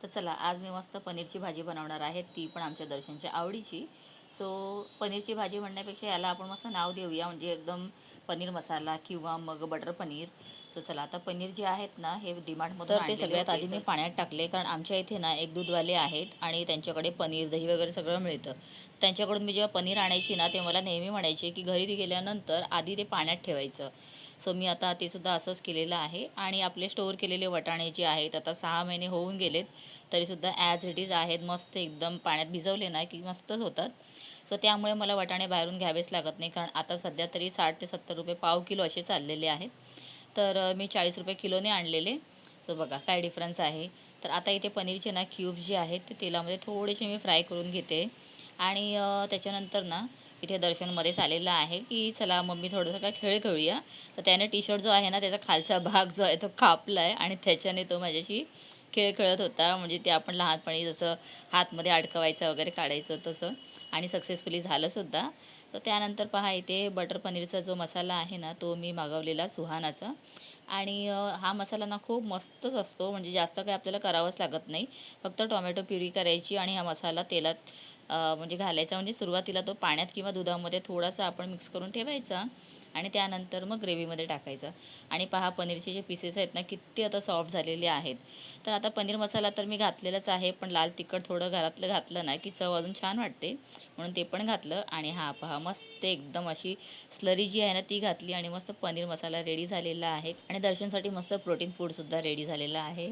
तर चला आज मी मस्त पनीरची भाजी बनवणार आहे, ती पण आमच्या दर्शनच्या आवडीची. सो पनीरची भाजी म्हणण्यापेक्षा याला आपण मस्त नाव देऊया, म्हणजे एकदम पनीर मसाला किंवा मग बटर पनीर. सो चला आता पनीर जे आहेत ना, हे डीमार्टमधून तर ते आणलेले सगळ्यात होते. आधी मी पाण्यात टाकले, कारण आमच्या इथे ना एक दूधवाले आहेत आणि त्यांच्याकडे पनीर दही वगैरे सगळं मिळतं. त्यांच्याकडून मी जेव्हा पनीर आणायची ना, ते मला नेहमी म्हणायचे की घरी गेल्यानंतर आधी ते पाण्यात ठेवायचं. सो मी आता ते सुद्धा असंच केलेलं आहे. आणि आपले स्टोअर केलेले वाटाणे जे आहेत, आता 6 महिने होऊन गेलेत तरीसुद्धा ॲज इट इज आहेत, मस्त एकदम पाण्यात भिजवले ना की मस्तच होतात. सो त्यामुळे मला वाटाणे बाहेरून घ्यावेच लागत नाही, कारण आता सध्या तरी 60 ते 70 रुपये पाव किलो असे चाललेले आहेत. तर मी 40 रुपये किलोने आणलेले. सो बघा काय डिफरन्स आहे. तर आता इथे पनीरचे ना क्यूब्स जे आहेत ते तेलामध्ये थोडेसे मी फ्राय करून घेते. आणि त्याच्यानंतर ना इथे दर्शनमध्येच आलेला आहे की चला मम्मी थोडंसं काय खेळ खेळूया. तर त्याने टी शर्ट जो आहे ना त्याचा खालचा भाग जो आहे तो कापला आहे आणि त्याच्याने तो माझ्याशी खेळ खेळत होता. म्हणजे ते आपण लहानपणी जसं हातमध्ये अडकवायचं वगैरे काढायचं तसं. आणि सक्सेसफुली झालंसुद्धा. तर त्यानंतर पहा इथे बटर पनीरचा जो मसाला आहे ना तो मी मागवलेला सुहानाचा. आणि हा मसाला ना खूप मस्तच असतो, म्हणजे जास्त काही आपल्याला करावंच लागत नाही. फक्त टोमॅटो प्युरी करायची आणि हा मसाला तेलात म्हणजे घालायचा. म्हणजे सुरुवातीला तो पाण्यात किंवा दुधामध्ये थोडासा आपण मिक्स करून ठेवायचा आणि त्यानंतर मग ग्रेव्हीमध्ये टाकायचा. आणि पहा पनीरचे जे पीसेस आहेत ना किती आता सॉफ्ट झालेले आहेत. तर आता पनीर मसाला तर मी घातलेलाच आहे, पण लाल तिखट थोडं घरातलं घातलं ना की चव अजून छान वाटते, म्हणून ते पण घातलं. आणि हा पहा मस्त एकदम अशी स्लरी जी आहे ना ती घातली आणि मस्त पनीर मसाला रेडी झालेला आहे. आणि दर्शनसाठी मस्त प्रोटीन फूडसुद्धा रेडी झालेलं आहे.